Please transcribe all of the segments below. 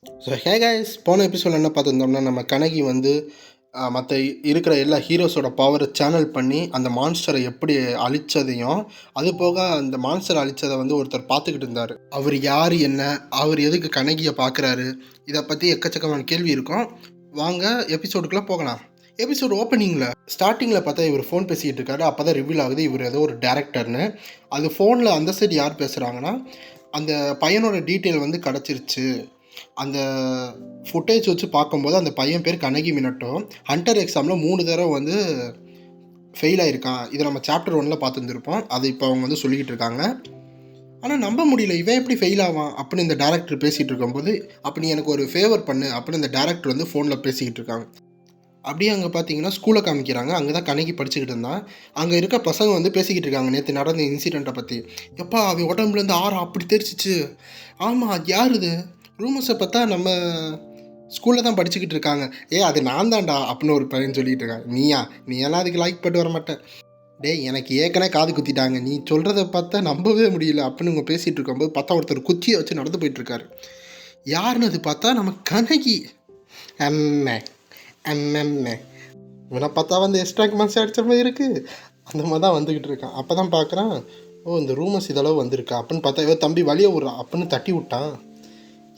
So hey guys, போன episode என்ன பார்த்துருந்தோம்னா, நம்ம கனகி வந்து மற்ற இருக்கிற எல்லா ஹீரோஸோட பவரை சேனல் பண்ணி அந்த மான்ஸ்டரை எப்படி அழித்ததையும், அது போக அந்த மான்ஸ்டரை அழித்ததை வந்து ஒருத்தர் பார்த்துக்கிட்டு இருந்தார். அவர் யார், என்ன, அவர் எதுக்கு கனகியை பார்க்குறாரு, இதை பற்றி எக்கச்சக்கமான கேள்வி இருக்கும். வாங்க எபிசோடுக்குள்ளே போகலாம். எபிசோடு ஓப்பனிங்கில் ஸ்டார்டிங்கில் பார்த்தா இவர் ஃபோன் பேசிக்கிட்டு இருக்காரு. அப்போ தான் ரிவீல் ஆகுது இவர் ஏதோ ஒரு டேரக்டர்னு. அது ஃபோனில் அந்த சைடு யார் பேசுகிறாங்கன்னா, அந்த பையனோட டீட்டெயில் வந்து கிடச்சிருச்சு. அந்த ஃபுட்டேஜ் வச்சு பார்க்கும்போது அந்த பையன் பேர் கனகி மினட்டோ. ஹண்டர் எக்ஸாமில் 3 தடவை வந்து ஃபெயில் ஆகிருக்கான். இதை நம்ம சாப்டர் 1 பார்த்துருந்துருப்போம். அது இப்போ அவங்க வந்து சொல்லிக்கிட்டு இருக்காங்க. ஆனால் நம்ப முடியல, இவன் எப்படி ஃபெயில் ஆவான் அப்படின்னு இந்த டேரக்டர் பேசிகிட்டு இருக்கும்போது, அப்போ நீ எனக்கு ஒரு ஃபேவர் பண்ணு அப்படின்னு இந்த டேரக்டர் வந்து ஃபோனில் பேசிக்கிட்டு இருக்காங்க. அப்படியே அங்கே பார்த்தீங்கன்னா ஸ்கூலை காமிக்கிறாங்க. அங்கே தான் கனகி படிச்சுக்கிட்டு இருந்தான். அங்கே இருக்க பசங்க வந்து பேசிக்கிட்டு இருக்காங்க நேற்று நடந்த இன்சிடெண்ட்டை பற்றி. எப்பா அவன் உடம்புலேருந்து ஆறா அப்படி தெரிச்சிச்சு. ஆமாம், அது யார் இது? ரூமர்ஸை பார்த்தா நம்ம ஸ்கூலில் தான் படிச்சுக்கிட்டு இருக்காங்க. அது நான் தான்டா அப்படின்னு ஒரு பையன் சொல்லிகிட்டு இருக்காங்க. நீ எல்லாம் அதுக்கு லைக் பண்ணிட்டு வர மாட்டேன். எனக்கு ஏற்கனவே காது குத்திட்டாங்க, நீ சொல்கிறத பார்த்தா நம்பவே முடியல அப்படின்னு இவங்க பேசிகிட்டு இருக்கும்போது பார்த்தா ஒருத்தர் குச்சியை வச்சு நடந்து போயிட்டுருக்காரு. யாருன்னு அது பார்த்தா நம்ம கனகி. அண்ணன் இவனை பார்த்தா வந்து எக்ஸ்ட்ராக் மனசு அடித்த மாதிரி இருக்குது. அந்த மாதிரி தான் வந்துக்கிட்டு இருக்கான். அப்போ தான் பார்க்குறான், இந்த ரூமர்ஸ் இதளவு வந்திருக்கா அப்படின்னு பார்த்தா இவன் தம்பி வழியை விட்றான் அப்படின்னு தட்டி விட்டான்.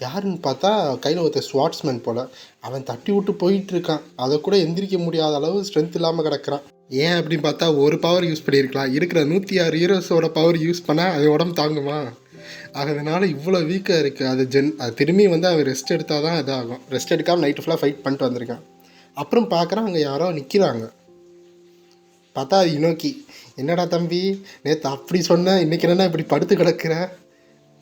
யாருன்னு பார்த்தா கையில் ஒருத்தர் ஸ்வாட்ஸ்மேன் போல். அவன் தட்டி விட்டு போயிட்டுருக்கான். அதை கூட எந்திரிக்க முடியாத அளவு ஸ்ட்ரென்த் இல்லாமல் கிடக்கிறான். ஏன் அப்படின்னு பார்த்தா ஒரு பவர் யூஸ் பண்ணியிருக்கலாம். இருக்கிற 106 ஹீரோஸோட பவர் யூஸ் பண்ணால் அது உடம்பு தாங்குமா? அதனால இவ்வளோ வீக்காக இருக்குது. அது திரும்பி வந்து அவன் ரெஸ்ட் எடுத்தால் தான் இதாகும். ரெஸ்ட் எடுக்காமல் நைட்டு ஃபுல்லாக ஃபைட் பண்ணிட்டு வந்திருக்கான். அப்புறம் பார்க்குறான் அங்கே யாரோ நிற்கிறாங்க. பார்த்தா அது இனோக்கி. என்னடா தம்பி, நேற்று அப்படி சொன்னேன், இன்றைக்கி என்னென்னா இப்படி படுத்து கிடக்கிற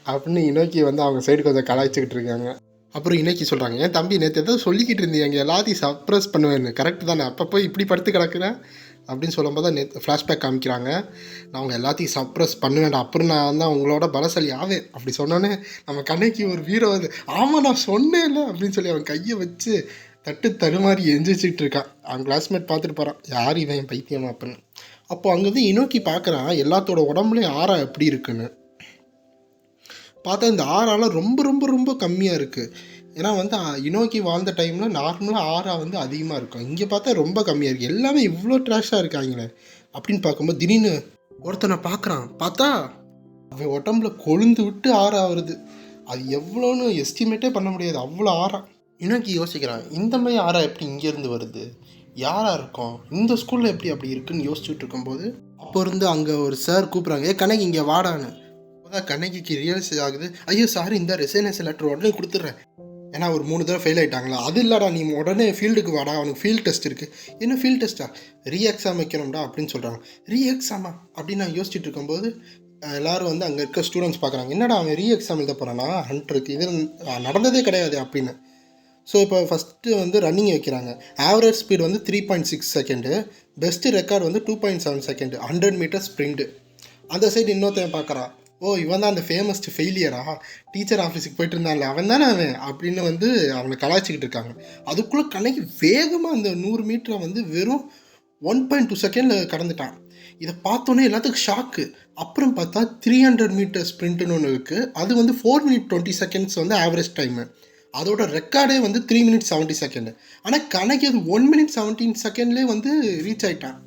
அப்படின்னு இனோக்கி வந்து அவங்க சைடு கொஞ்சம் கலாய்ச்சிக்கிட்டு இருக்காங்க. அப்புறம் இனோக்கி சொல்கிறாங்க, ஏன் தம்பி நேற்று எதாவது சொல்லிக்கிட்டு இருந்தீங்க, எல்லாத்தையும் சப்ரஸ் பண்ணுவேன்னு, கரெக்டு தானே, அப்போ போய் இப்படி படுத்து கிடக்குறேன் அப்படின்னு சொல்லும்போது தான் நேற்று ஃப்ளாஷ்பேக் காமிக்கிறாங்க. நான் அவங்க எல்லாத்தையும் சப்ரஸ் பண்ணுவேன்டா, அப்புறம் நான் தான் உங்களோட பலசாலி ஆவேன் அப்படி சொன்னோன்னே நம்ம கண்ணைக்கு ஒரு வீரம் வந்து, ஆமாம் நான் சொன்னேன்ல அப்படின்னு சொல்லி அவன் கையை வச்சு தட்டு தடுமாறி எந்திரிச்சிட்டு இருக்கான். அவன் கிளாஸ்மேட் பார்த்துட்டு போகிறான், யார் இவன் பைத்தியமா அப்படின்னு. அப்போது அங்கேருந்து இனோக்கி பார்க்குறான் எல்லாத்தோட உடம்புலையும் ஆறா எப்படி இருக்குன்னு. பார்த்தா இந்த ஆறாலாம் ரொம்ப ரொம்ப ரொம்ப கம்மியாக இருக்குது. ஏன்னா வந்து இனோக்கி வாழ்ந்த டைமில் நார்மலாக ஆறா வந்து அதிகமாக இருக்கும். இங்கே பார்த்தா ரொம்ப கம்மியாக இருக்குது. எல்லாமே இவ்வளோ ட்ராஷாக இருக்காங்களே அப்படின்னு பார்க்கும்போது திடீர்னு ஒருத்தனை பார்க்குறான். பார்த்தா அவன் உடம்புல கொழுந்து விட்டு ஆறா வருது. அது எவ்வளோன்னு எஸ்டிமேட்டே பண்ண முடியாது, அவ்வளோ ஆறா. இனோக்கி யோசிக்கிறான், இந்த மாதிரி ஆறா எப்படி இங்கேருந்து வருது, யாராக இருக்கும், இந்த ஸ்கூலில் எப்படி அப்படி இருக்குன்னு யோசிச்சுட்டு இருக்கும்போது அப்போ இருந்து அங்கே ஒரு சார் கூப்பிட்றாங்க, கனகி இங்கே வாடான்னு. அப்போதான் கண்ணகிக்கு ரியல்ஸ் ஆகுது. ஐயோ சாரி, இந்த ரெசிக்னேஷன் லெட்டர் உடனே கொடுத்துட்றேன், ஏன்னா ஒரு 3 தடவை ஃபெயில் ஆகிட்டாங்களா. அது இல்லைடா, நீ உடனே ஃபீல்டுக்கு வாடா, அவனுக்கு ஃபீல்டு டெஸ்ட் இருக்குது. என்ன ஃபீல்டு டெஸ்ட்டா? ரீ எக்ஸாம் வைக்கணும்டா அப்படின்னு சொல்கிறாங்க. ரீ எக்ஸாமா அப்படின்னு நான் யோசிச்சுட்டு இருக்கும்போது எல்லோரும் வந்து அங்கே இருக்க ஸ்டூடெண்ட்ஸ் பார்க்குறாங்க, என்னடா அவன் ரீ எக்ஸாம் எழுத போகிறானா ஹண்ட்ருக்கு, இது நடந்ததே கிடையாது அப்படின்னு. ஸோ இப்போ ஃபஸ்ட்டு வந்து ரன்னிங் வைக்கிறாங்க. ஆவரேஜ் ஸ்பீடு வந்து 3.6 செகண்டு, பெஸ்ட்டு ரெக்கார்டு வந்து 2.7 செகண்டு, 100 மீட்டர் ஸ்ப்ரிண்ட்டு. அந்த சைடு இன்னொருத்தன் பார்க்குறான், இவன் தான் அந்த ஃபேமஸ்ட் ஃபெயிலியரா, டீச்சர் ஆஃபீஸுக்கு போயிட்டு இருந்தான்ல அவன் தானே அவன் அப்படின்னு வந்து அவனை கலாய்ச்சிக்கிட்டு இருக்காங்க. அதுக்குள்ளே கணக்கு வேகமாக அந்த 100 மீட்டரை வந்து வெறும் 1.2 செகண்டில் கடந்துட்டான். இதை பார்த்தோன்னே எல்லாத்துக்கும் ஷாக்கு. அப்புறம் பார்த்தா 300 மீட்டர் ஸ்ப்ரிண்ட்டுன்னு ஒன்று இருக்குது. அது வந்து 4 minutes 20 seconds வந்து ஆவரேஜ் டைமு. அதோட ரெக்கார்டே வந்து 3 minutes 70 seconds. ஆனால் கணக்கு அது 1 minute 17 செகண்ட்லேயே வந்து ரீச் ஆகிட்டான்.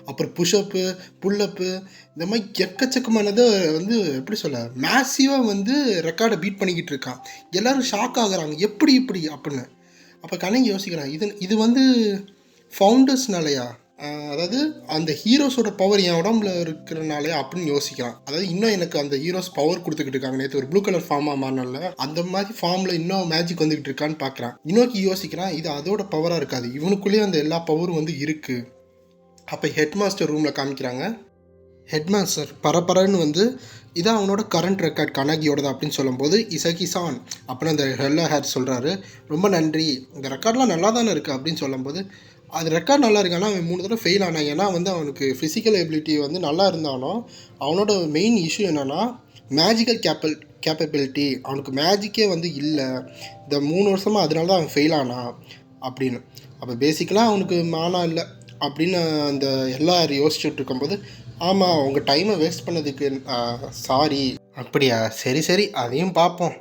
அப்புறம் புஷ்அப்பு, புல்லப்பு, இந்த மாதிரி எக்கச்சக்கமானதை வந்து எப்படி சொல்ல மேசிவாக வந்து ரெக்கார்டை பீட் பண்ணிக்கிட்டு இருக்கான். எல்லோரும் ஷாக் ஆகுறாங்க, எப்படி இப்படி அப்படின்னு. அப்போ கணக்கு யோசிக்கிறான், இது வந்து ஃபவுண்டர்ஸ்னாலையா, அதாவது அந்த ஹீரோஸோட பவர் என் உடம்புல இருக்கிறனாலே அப்படின்னு யோசிக்கிறான். அதாவது இன்னும் எனக்கு அந்த ஹீரோஸ் பவர் கொடுத்துக்கிட்டு இருக்காங்க. நேற்று ஒரு ப்ளூ கலர் ஃபார்மாக மாறினால அந்த மாதிரி ஃபார்மில் இன்னும் மேஜிக் வந்துக்கிட்டு இருக்கான்னு பார்க்குறான். இன்னொக்கி யோசிக்கிறான், இது அதோட பவராக இருக்காது, இவனுக்குள்ளேயே அந்த எல்லா பவரும் வந்து இருக்குது. அப்போ ஹெட் மாஸ்டர் ரூமில் காமிக்கிறாங்க. ஹெட் மாஸ்டர் பரபரன்னு வந்து இதான் அவனோட கரண்ட் ரெக்கார்ட் கனகியோடது அப்படின்னு சொல்லும்போது இசகிசான் அப்படின்னு அந்த ஹெல்லோ ஹேர் சொல்கிறாரு, ரொம்ப நன்றி, இந்த ரெக்கார்ட்லாம் நல்லா தானே இருக்குது அப்படின்னு சொல்லும்போது, அது ரெக்கார்ட் நல்லா இருக்கு, ஆனால் அவன் 3 தடவை ஃபெயில் ஆனான். ஏன்னா வந்து அவனுக்கு ஃபிசிக்கல் எபிலிட்டி வந்து நல்லா இருந்தாலும் அவனோட மெயின் இஷ்யூ என்னென்னா மேஜிக்கல் கேப்பபிலிட்டி, அவனுக்கு மேஜிக்கே வந்து இல்லை. இந்த 3 வருஷமாக அதனால தான் அவன் ஃபெயில் ஆனான் அப்படின்னு. அப்போ பேசிக்கலாக அவனுக்கு மானா இல்லை அப்படின்னு அந்த எல்லாரும் யோசிச்சுட்டு இருக்கும்போது, ஆமாம் உங்கள் டைமை வேஸ்ட் பண்ணதுக்கு சாரி. அப்படியா, சரி சரி, அதையும் பார்ப்போம்.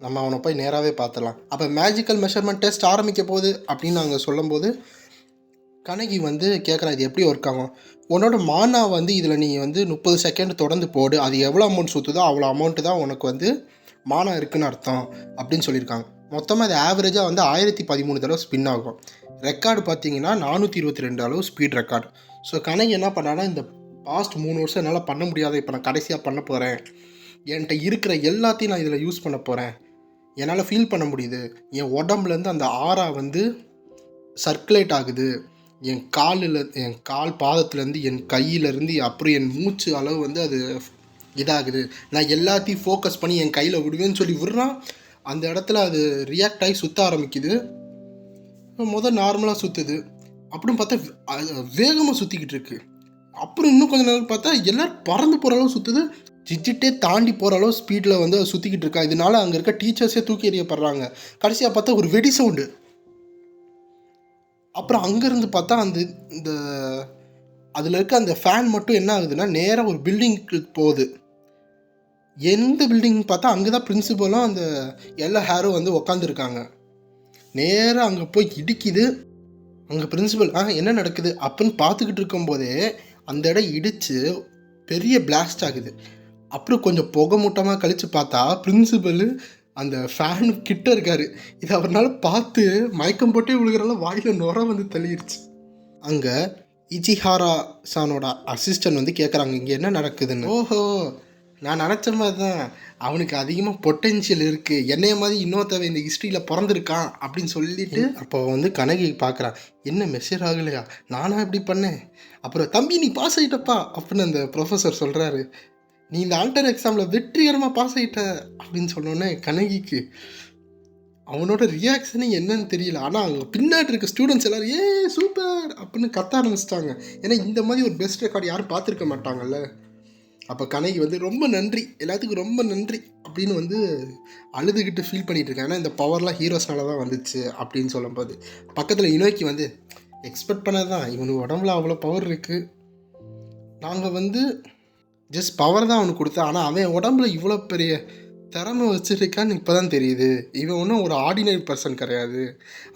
நம்ம அவனை போய் நேராகவே பார்த்துடலாம். அப்போ மேஜிக்கல் மெஷர்மெண்ட் டெஸ்ட் ஆரம்பிக்க போகுது அப்படின்னு நாங்கள் சொல்லும்போது கனகி வந்து கேட்குறான், இது எப்படி ஒர்க் ஆகும்? உன்னோட மானா வந்து இதில் நீ வந்து 30 செகண்ட் தொடர்ந்து போடு, அது எவ்வளோ அமௌண்ட் சுற்றுதோ அவ்வளோ அமௌண்ட்டு தான் உனக்கு வந்து மானா இருக்குன்னு அர்த்தம் அப்படின்னு சொல்லியிருக்காங்க. மொத்தமாக அது ஆவரேஜாக வந்து 1013 தடவை ஸ்பின் ஆகும். ரெக்கார்டு பார்த்தீங்கன்னா 422 அளவு ஸ்பீட் ரெக்கார்டு. ஸோ கனகி என்ன பண்ணான்னா, இந்த பாஸ்ட் 3 வருஷம் என்னால் பண்ண முடியாத, இப்போ நான் கடைசியாக பண்ண போகிறேன், என்கிட்ட இருக்கிற எல்லாத்தையும் நான் இதில் யூஸ் பண்ண போகிறேன், என்னால் ஃபீல் பண்ண முடியுது, என் உடம்புலேருந்து அந்த ஆரா வந்து சர்க்குலேட் ஆகுது, என் கால் பாதத்துலேருந்து என் கையிலேருந்து அப்புறம் என் மூச்சு அளவு வந்து அது இதாகுது, நான் எல்லாத்தையும் ஃபோக்கஸ் பண்ணி என் கையில் விடுவேன்னு சொல்லி விடுறான். அந்த இடத்துல அது ரியாக்ட் ஆகி சுற்ற ஆரம்பிக்குது. நார்மலாக சுற்றுது, அப்படின்னு பார்த்தா வேகமாக சுற்றிக்கிட்டு இருக்கு. அப்புறம் இன்னும் கொஞ்சம் நேரம் பார்த்தா எல்லோரும் பறந்து போகிற அளவு சுற்றுது, டிஜிட்டே தாண்டி போகிற அளவு ஸ்பீடில் வந்து அது சுற்றிக்கிட்டு இருக்கா. இதனால அங்கே இருக்க டீச்சர்ஸே தூக்கி எறியப்படுறாங்க. கடைசியாக பார்த்தா ஒரு வெடி சவுண்டு. அப்புறம் அங்கேருந்து பார்த்தா இந்த அதில் இருக்க அந்த ஃபேன் மட்டும் என்ன ஆகுதுன்னா நேராக ஒரு பில்டிங்க்கு போகுது. எந்த பில்டிங்னு பார்த்தா அங்கே தான் பிரின்சிபலும் அந்த எல்லா ஹேரும் வந்து உக்காந்துருக்காங்க. நேராக அங்கே போய் இடிக்குது. அங்கே பிரின்சிபல் என்ன நடக்குது அப்படின்னு பார்த்துக்கிட்டு இருக்கும்போதே அந்த இடம் இடித்து பெரிய பிளாஸ்ட் ஆகுது. அப்புறம் கொஞ்சம் புகை மூட்டமாக கழித்து பார்த்தா பிரின்சிபல் அந்த ஃபேன் கிட்ட இருக்காரு. இது அவரால் பார்த்து மயக்கம் போட்டே விழுகிறனால வாயில் நுர வந்து தள்ளிடுச்சு. அங்கே இச்சிஹாரா சானோட அசிஸ்டன்ட் வந்து கேட்குறாங்க, இங்கே என்ன நடக்குதுன்னு. ஓஹோ, நான் நினச்ச மாதிரி தான், அவனுக்கு அதிகமாக பொட்டென்ஷியல் இருக்குது, என்னைய மாதிரி இன்னொருத்தவன் இந்த ஹிஸ்ட்ரியில் பிறந்திருக்கான் அப்படின்னு சொல்லிட்டு அப்போ வந்து கனகி பார்க்குறான், என்ன மெசேஜ் ஆகலையா, நானாக இப்படி பண்ணேன். அப்புறம் தம்பி நீ பாஸ் ஆகிட்டப்பா அப்படின்னு அந்த ப்ரொஃபஸர் சொல்கிறாரு. நீ இந்த ஆல்டர் எக்ஸாமில் வெற்றிகரமாக பாஸ் ஆகிட்ட அப்படின்னு சொன்னோன்னே கனகிக்கு அவனோட ரியாக்ஷனே என்னன்னு தெரியல. ஆனால் அங்கே பின்னாடி இருக்க ஸ்டூடெண்ட்ஸ் எல்லோரும் ஏ சூப்பர் அப்படின்னு கத்த ஆரம்பிச்சிட்டாங்க. ஏன்னா இந்த மாதிரி ஒரு பெஸ்ட் ரெக்கார்டு யாரும் பார்த்துருக்க மாட்டாங்கல்ல. அப்போ கனகி வந்து ரொம்ப நன்றி, எல்லாத்துக்கும் ரொம்ப நன்றி அப்படின்னு வந்து அழுதுகிட்டு ஃபீல் பண்ணிகிட்டு இருக்கேன். ஏன்னா இந்த பவர்லாம் ஹீரோஸ்னால தான் வந்துச்சு அப்படின்னு சொல்லும்போது பக்கத்தில் இனோக்கி வந்து எக்ஸ்பெக்ட் பண்ணது தான், இவனுக்கு உடம்புல அவ்வளோ பவர் இருக்குது, நாங்கள் வந்து ஜஸ்ட் பவர் தான் அவனுக்கு கொடுத்தேன், ஆனால் அவன் உடம்புல இவ்வளோ பெரிய திறமை வச்சுருக்கான்னு இப்போ தான் தெரியுது, இவன் ஒன்றும் ஒரு ஆர்டினரி பர்சன் கிடையாது,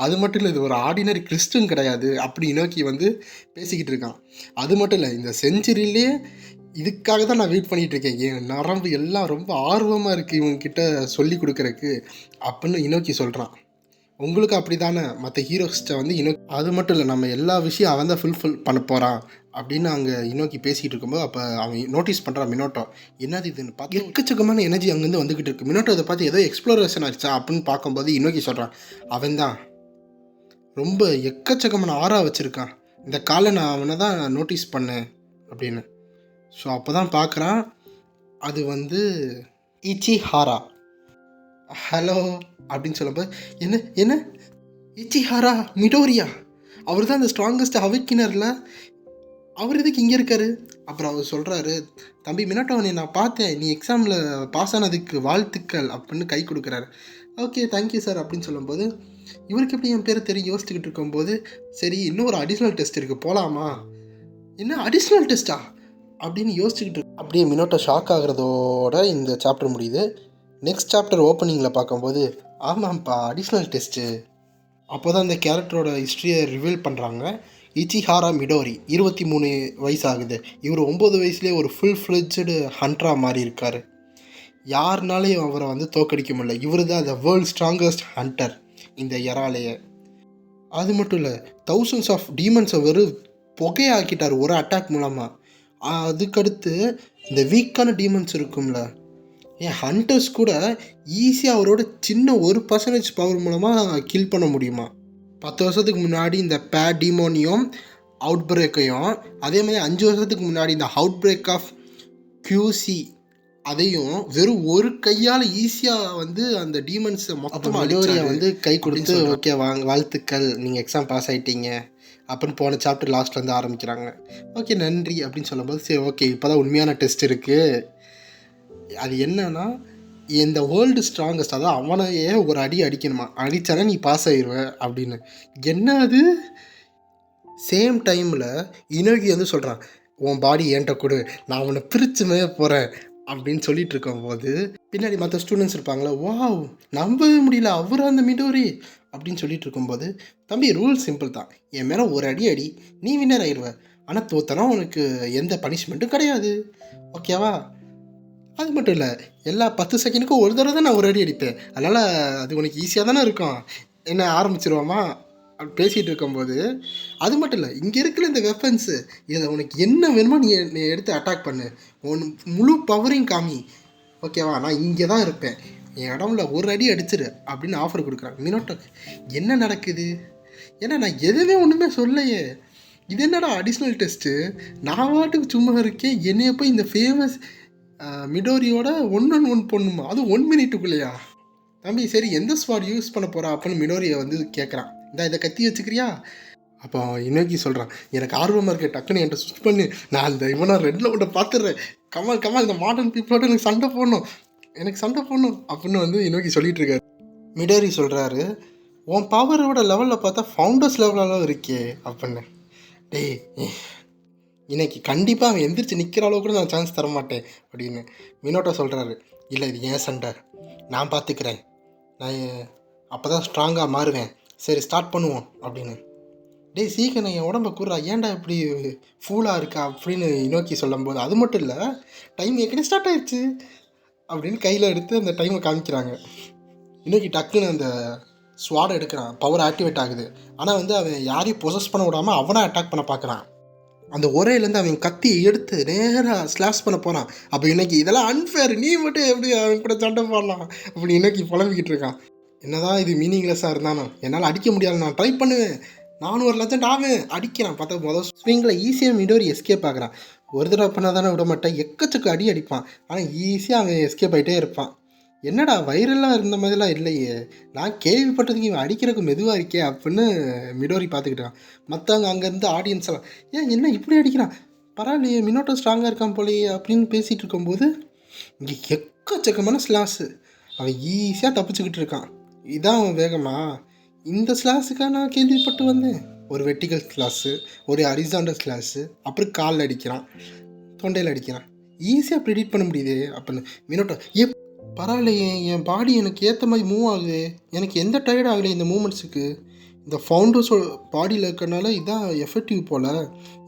அது மட்டும் இல்லை இது ஒரு ஆர்டினரி கிறிஸ்டன் கிடையாது அப்படி நோக்கி வந்து பேசிக்கிட்டு இருக்கான். அது மட்டும் இல்லை, இந்த செஞ்சுரியிலே இதுக்காக தான் நான் வெயிட் பண்ணிகிட்டு இருக்கேன், என் நரம்பு எல்லாம் ரொம்ப ஆர்வமாக இருக்குது இவங்ககிட்ட சொல்லி கொடுக்குறக்கு அப்படின்னு இனோக்கி சொல்கிறான். உங்களுக்கு அப்படி தானே மற்ற ஹீரோஸ்கிட்ட வந்து அது மட்டும் இல்லை, நம்ம எல்லா விஷயம் அவன் தான் ஃபுல்ஃபில் பண்ண போகிறான் அப்படின்னு அங்கே இனோக்கி பேசிகிட்டு இருக்கும்போது அப்போ அவன் நோட்டீஸ் பண்ணுறான் மினோட்டோ, என்னது இதுன்னு பார்த்து எக்கச்சக்கமான எனர்ஜி அங்கேருந்து வந்துக்கிட்டு இருக்கு. மினோட்டோ அதை பார்த்து ஏதோ எக்ஸ்ப்ளோரேஷன் ஆச்சா அப்படின்னு பார்க்கும்போது இனோக்கி சொல்கிறான், அவன் தான் ரொம்ப எக்கச்சக்கமான ஆறா வச்சுருக்கான், இந்த காலை நான் அவனை தான் நோட்டீஸ் பண்ணேன் அப்படின்னு. ஸோ அப்போ தான் பார்க்குறான், அது வந்து இச்சிஹாரா. ஹலோ அப்படின்னு சொல்லும்போது என்ன என்ன இச்சிஹாரா மிடோரியா, அவர் தான் அந்த ஸ்ட்ராங்கஸ்ட் அவைக்கினர்ல, அவர் எதுக்கு இங்கே இருக்காரு? அப்புறம் அவர் சொல்கிறாரு, தம்பி மினோட்டோவனை நான் பார்த்தேன், நீ எக்ஸாமில் பாஸ் ஆனதுக்கு வாழ்த்துக்கள் அப்படின்னு கை கொடுக்குறாரு. ஓகே தேங்க்யூ சார் அப்படின்னு சொல்லும்போது இவருக்கு எப்படி என் பேர் தெரியும் யோசிச்சுக்கிட்டு இருக்கும்போது, சரி இன்னும் ஒரு அடிஷ்னல் டெஸ்ட் இருக்குது போகலாமா, என்ன அடிஷ்னல் டெஸ்ட்டா அப்படின்னு யோசிச்சுக்கிட்டு அப்படியே மினோட்டோ ஷாக் ஆகிறதோட இந்த சாப்டர் முடியுது. நெக்ஸ்ட் சாப்டர் ஓப்பனிங்கில் பார்க்கும்போது ஆமாம்ப்பா அடிஷ்னல் டெஸ்ட்டு. அப்போ தான் இந்த கேரக்டரோட ஹிஸ்ட்ரியை ரிவீல் பண்ணுறாங்க. இச்சிஹாரா மிடோரி 23 வயசு ஆகுது. இவர் 9 வயசுலேயே ஒரு ஃபுல் ஃப்ளெட்ஜடு ஹண்டராக மாறி இருக்கார். யாருனாலையும் அவரை வந்து தோக்கடிக்க முடியல. இவர் தான் த வேர்ல்ட் ஸ்ட்ராங்கஸ்ட் ஹண்டர் இந்த எராலேயே. அது மட்டும் இல்லை, தௌசண்ட்ஸ் ஆஃப் டீமன்ஸை வெறும் புகையாக்கிட்டார் ஒரு அட்டாக் மூலமாக. அதுக்கடுத்து இந்த வீக்கான டீமன்ஸ் இருக்கும்ல, என் ஹண்டர்ஸ் கூட ஈஸியாக அவரோட சின்ன 1% பவர் மூலமாக கில் பண்ண முடியுமா. 10 வருஷத்துக்கு முன்னாடி இந்த டீமோனியும் அவுட் பிரேக்கையும், அதே மாதிரி 5 வருஷத்துக்கு முன்னாடி இந்த அவுட் பிரேக் ஆஃப் கியூசி அதையும் வெறும் ஒரு கையால் ஈஸியாக வந்து அந்த டீமன்ஸை மொத்தமாக அடியோரியா வந்து கை கொடுத்து ஓகே வாழ்த்துக்கள் நீங்கள் எக்ஸாம் பாஸ் ஆகிட்டீங்க அப்படின்னு போன சாப்டர் லாஸ்ட்லேருந்து ஆரம்பிக்கிறாங்க. ஓகே நன்றி அப்படின்னு சொல்லும்போது சரி ஓகே இப்போ தான் உண்மையான டெஸ்ட் இருக்குது, அது என்னன்னா இந்த வேர்ல்டு ஸ்ட்ராங்கஸ்ட், அதான் அவனையே ஒரு அடி அடிக்கணுமா, அடித்தானே நீ பாஸ் ஆயிடுவ அப்படின்னு. என்ன அது சேம் டைமில் இனோகி வந்து சொல்கிறான், உன் பாடி என்கிட்ட கொடு, நான் அவனை பிரிச்சுமே போகிறேன் அப்படின்னு சொல்லிட்டு இருக்கும்போது பின்னாடி மற்ற ஸ்டூடெண்ட்ஸ் இருப்பாங்களா, வாவ் நம்பவே முடியல அவரா அந்த மிடோரி அப்படின்னு சொல்லிட்டு இருக்கும்போது, தம்பி ரூல் சிம்பிள் தான், என் மேலே ஒரு அடி அடி நீ வின்னர் ஆயிடுவ, ஆனால் தோத்தனா உனக்கு எந்த பனிஷ்மெண்ட்டும் கிடையாது, ஓகேவா? அது மட்டும் இல்லை, எல்லா 10 செகண்டுக்கும் ஒரு தடவை தான் நான் ஒரு அடி அடிப்பேன், அதனால் அது உனக்கு ஈஸியாக தானே இருக்கும், என்ன ஆரம்பிச்சிருவோமா அப்படி பேசிகிட்டு இருக்கும்போது, அது மட்டும் இல்லை, இங்கே இருக்கிற இந்த வெப்பன்ஸு இதில் உனக்கு என்ன வேணுமோ நீ எடுத்து அட்டாக் பண்ணு, உன் முழு பவரையும் காமி, ஓகேவா? நான் இங்கே தான் இருப்பேன், என் இடம்ல ஒரு அடி அடிச்சிரு அப்படின்னு ஆஃபர் கொடுக்குறாங்க. மினோட்டோக்கு என்ன நடக்குது? ஏன்னா நான் எதுவுமே ஒன்றுமே சொல்லலையே, இது என்னடா அடிஷ்னல் டெஸ்ட்டு, நான் வாட்டுக்கு சும்மா இருக்கேன், என்னைய போய் இந்த ஃபேமஸ் மிடோரியோட 1-on-1 பொண்ணுமா, அது 1 மினிட்டுக்குள்ளேயா? தம்பி சரி எந்த ஸ்வாட் யூஸ் பண்ண போகிறா அப்படின்னு மிடோரியை வந்து கேட்குறான். இதை கத்தி வச்சுக்கிறியா? அப்போ இன்னைக்கு சொல்கிறான், எனக்கு ஆர்வமாக இருக்க, டக்குன்னு என்கிட்ட ஸ்விட்ச் பண்ணி நான் அந்த இவனை ரெட்டில் விட்ட பார்த்துடுறேன், கமல் இந்த மாடர்ன் பீப்புளோட எனக்கு சண்டை போடணும் அப்படின்னு வந்து இன்னைக்கு சொல்லிட்டு இருக்காரு. மிடோரி சொல்கிறாரு, உன் பவரோட லெவலில் பார்த்தா ஃபவுண்டர்ஸ் லெவலெல்லாம் இருக்கே அப்படின்னு. டேய் இன்னைக்கு கண்டிப்பாக அவன் எந்திரிச்சு நிற்கிற அளவுக்கு கூட நான் சான்ஸ் தர மாட்டேன் அப்படின்னு மினோட்டோ சொல்கிறாரு. இல்லை இது ஏன் சண்டை, நான் பார்த்துக்கிறேன், நான் அப்போ தான் ஸ்ட்ராங்காக மாறுவேன், சரி ஸ்டார்ட் பண்ணுவோம் அப்படின்னு. டேய் சீக்கிரம் என் உடம்பை கூடுறா, ஏன்டா இப்படி ஃபூலாக இருக்கா அப்படின்னு நோக்கி சொல்லும்போது, அது மட்டும் இல்லை டைம் ஏற்கனவே ஸ்டார்ட் ஆயிடுச்சு அப்படின்னு கையில் எடுத்து அந்த டைமை காமிக்கிறாங்க. இன்னைக்கு டக்குன்னு அந்த ஸ்வாடை எடுக்கிறான், பவர் ஆக்டிவேட் ஆகுது, ஆனால் வந்து அவன் யாரையும் பொசஸ் பண்ண விடாமல் அவனை அட்டாக் பண்ண பார்க்குறான். அந்த ஒரேலேருந்து அவன் கத்தி எடுத்து நேராக ஸ்லாஷ் பண்ண போகிறான். அப்போ இன்னைக்கு இதெல்லாம் அன்ஃபேர், நீ மட்டும் எப்படி அவன் கூட சண்டை போடலாம் அப்படி இன்னைக்கு புலம்பிக்கிட்டு இருக்கான். என்னதான் இது மீனிங்லெஸ்ஸாக இருந்தாலும் என்னால் அடிக்க முடியாது, நான் ட்ரை பண்ணுவேன், 400 லட்சம் ஆவேன் அடிக்கிறான். பார்த்தா முதல் ஸ்விங்கில் ஈஸியாக மிடோரி எஸ்கேப் ஆகிறான். ஒரு தடவை பண்ணால் தானே விட மாட்டேன், எக்கச்சக்க அடி அடிப்பான், ஆனால் ஈஸியாக அவன் எஸ்கேப் ஆகிட்டே இருப்பான். என்னடா வைரலாக இருந்த மாதிரிலாம் இல்லையே, நான் கேள்விப்பட்டதுக்கு இவன் அடிக்கிறதுக்கு மெதுவாக இருக்கே அப்படின்னு மிடோரி பார்த்துக்கிட்டான். மற்றவங்க அங்கேருந்து ஆடியன்ஸ் எல்லாம், ஏன் என்ன இப்படி அடிக்கிறான், பரவாயில்லையே மினோட்டோ ஸ்ட்ராங்காக இருக்கான் போலையே அப்படின்னு பேசிகிட்டு இருக்கும்போது, இங்கே எக்கச்சக்கமான ஸ்லாஸு, அவன் ஈஸியாக தப்பிச்சுக்கிட்டு இருக்கான். இதான் அவன் வேகமா? இந்த ஸ்லாஸுக்காக நான் கேள்விப்பட்டு வந்தேன். ஒரு வெர்டிகல் ஸ்லாஸு, ஒரு ஹரிசாண்டல் ஸ்லாஸு, அப்புறம் காலில் அடிக்கிறான், தொண்டையில் அடிக்கிறான், ஈஸியாக ப்ரிடிக்ட் பண்ண முடியுது அப்படின்னு மினோட்டோ. பரவாயில்லையே, என் பாடி எனக்கு ஏற்ற மாதிரி மூவ் ஆகுது, எனக்கு எந்த டயர்ட் ஆகலை இந்த மூமெண்ட்ஸுக்கு, இந்த ஃபவுண்டர்ஸோட பாடியில் இருக்கிறனால இதான் எஃபெக்டிவ் போல்,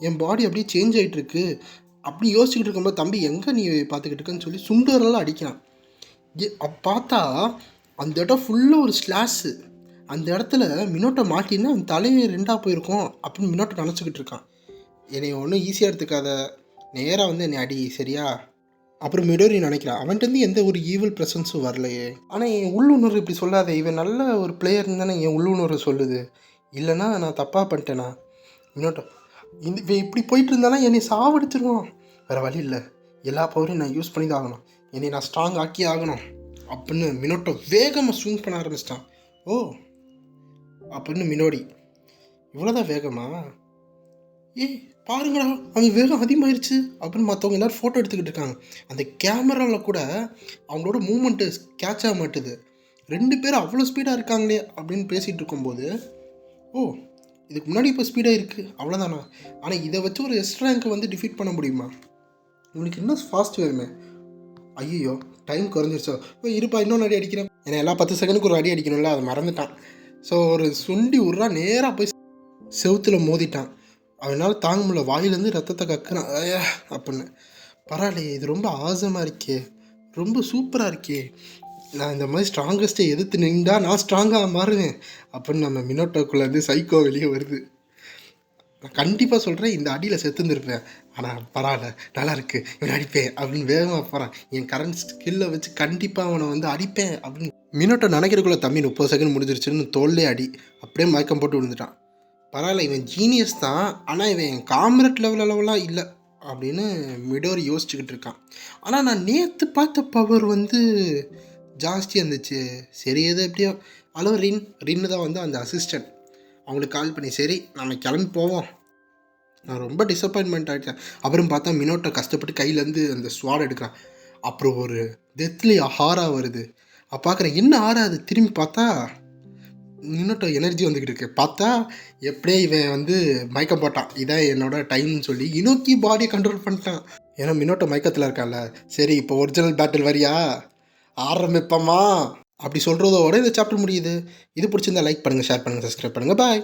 என் பாடி அப்படியே சேஞ்ச் ஆகிட்டுருக்கு அப்படி யோசிச்சுக்கிட்டு இருக்கும்போது, தம்பி எங்கே நீ பார்த்துக்கிட்டு இருக்குன்னு சொல்லி சுண்டரெல்லாம் அடிக்கிறான். பார்த்தா அந்த இடம் ஃபுல்லாக ஒரு ஸ்லாஷு, அந்த இடத்துல மினோட்டோ மாட்டின்னா அந்த தலையை 2ஆக போயிருக்கோம் அப்படின்னு மினோட்டோ நினச்சிக்கிட்டு இருக்கான். என்னை ஒன்றும் ஈஸியாக எடுத்துக்காத, நேராக வந்து என்னை அடி சரியா? அப்புறம் மிடோரி நினைக்கிறான், அவன்கிட்ட எந்த ஒரு ஈவில் ப்ரெசன்ஸும் வரலையே, ஆனால் என் உள்ளுணர்வு இப்படி சொல்லாத, இவன் நல்ல ஒரு பிளேயர்னு தானே என் உள்ளுணர்வு சொல்லுது, இல்லைனா நான் தப்பாக பண்ணிட்டேனா? மினோட்டோ இவன் இப்படி போயிட்டு இருந்தானா என்னை சாவடிச்சிருவான், வேறு வழி இல்லை, எல்லா பவரையும் நான் யூஸ் பண்ணி தான் ஆகணும், என்னை நான் ஸ்ட்ராங் ஆக்கி ஆகணும் அப்படின்னு மினோட்டோ வேகமாக ஸ்விங் பண்ண ஆரம்பிச்சிட்டான். ஓ அப்படின்னு மினோடி, இவ்வளோதான் வேகமா? பாருங்கடா அவன் வேகம் அதிகமாகிடுச்சு அப்படின்னு மற்றவங்க எல்லோரும் ஃபோட்டோ எடுத்துக்கிட்டு இருக்காங்க. அந்த கேமராவில் கூட அவங்களோட மூமெண்ட்டு கேட்ச் ஆக மாட்டுது, 2 பேரும் அவ்வளோ ஸ்பீடாக இருக்காங்களே அப்படின்னு பேசிகிட்டு இருக்கும்போது, ஓ இதுக்கு முன்னாடி இப்போ ஸ்பீடாக இருக்குது அவ்வளோதானா, ஆனால் இதை வச்சு ஒரு எஸ் ரேங்கை வந்து டிஃபீட் பண்ண முடியுமா? இவனுக்கு இன்னும் ஃபாஸ்ட் வேணுமே. ஐயோ டைம் குறைஞ்சிருச்சோ, இப்போ இருப்பா இன்னொன்று அடி அடிக்கிறேன், ஏன்னா எல்லா 10 செகண்டுக்கு ஒரு அடி அடிக்கணும்ல, அதை மறந்துட்டான். ஸோ ஒரு சுண்டி விட்றா, நேராக போய் செவுத்தில் மோதிட்டான். அவனால் தாங்க முடியல, வாயிலேருந்து ரத்தத்தை கக்குறான் அப்படின்னு. பரவாயில்லையே, இது ரொம்ப ஆசமாக இருக்கே, ரொம்ப சூப்பராக இருக்கே, நான் இந்த மாதிரி ஸ்ட்ராங்கஸ்ட்டை எதிர்த்து நின்றா நான் ஸ்ட்ராங்காக மாறுவேன் அப்படின்னு நம்ம மினோட்டோக்குள்ளேருந்து சைக்கோ வெளியே வருது. நான் கண்டிப்பாக சொல்கிறேன், இந்த அடியில் செத்துருந்துருப்பேன், ஆனால் பரவாயில்ல நல்லா இருக்குது, இவனை அடிப்பேன் அப்படின்னு வேகமாக போகிறான். என் கரண்ட் ஸ்கில்லை வச்சு கண்டிப்பாக அவனை வந்து அடிப்பேன் அப்படின்னு மினோட்டோ நினைக்கிறக்குள்ள, தம்பி 30 செகண்ட் முடிஞ்சிருச்சுன்னு தோல்லே அடி, அப்படியே மயக்கம் போட்டு விழுந்துட்டான். பரவாயில்ல இவன் ஜீனியஸ் தான், ஆனால் இவன் காம்ரேட் அளவுலாம் இல்லை அப்படின்னு மிடோரி யோசிச்சுக்கிட்டு இருக்கான். ஆனால் நான் நேற்று பார்த்த பவர் வந்து ஜாஸ்தியாக இருந்துச்சு. சரி எது எப்படியோ ஹலோ ரின்னு தான் வந்து அந்த அசிஸ்டன்ட், அவங்களுக்கு கால் பண்ணி சரி நம்ம கிளம்பி போவோம், நான் ரொம்ப டிசப்பாயின்மெண்ட் ஆகிட்டேன். அப்புறம் பார்த்தா மினோட்டோ கஷ்டப்பட்டு கையிலேருந்து அந்த ஸ்வாட் எடுக்கிறான். அப்புறம் ஒரு டெத்லி ஹாரா வருது. பார்க்குறேன் என்ன ஆறாது, திரும்பி பார்த்தா மினோட்டோ எனர்ஜி வந்துக்கிட்டு இருக்கு. பார்த்தா எப்படியே இவன் வந்து மயக்கம் போட்டான், இதான் என்னோட டைம்னு சொல்லி இனோக்கி பாடியை கண்ட்ரோல் பண்ணிட்டான். ஏன்னா மினோட்டோ மயக்கத்தில் இருக்கான்ல. சரி இப்போ ஒரிஜினல் பேட்டில் வரியா, ஆரம்பிப்போமா அப்படி சொல்கிறதோட இந்த சாப்டர் முடியுது. இது பிடிச்சிருந்தா லைக் பண்ணுங்கள், ஷேர் பண்ணுங்கள், சப்ஸ்கிரைப் பண்ணுங்கள். பாய்.